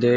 1.5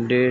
1.5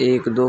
1-2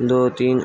2-3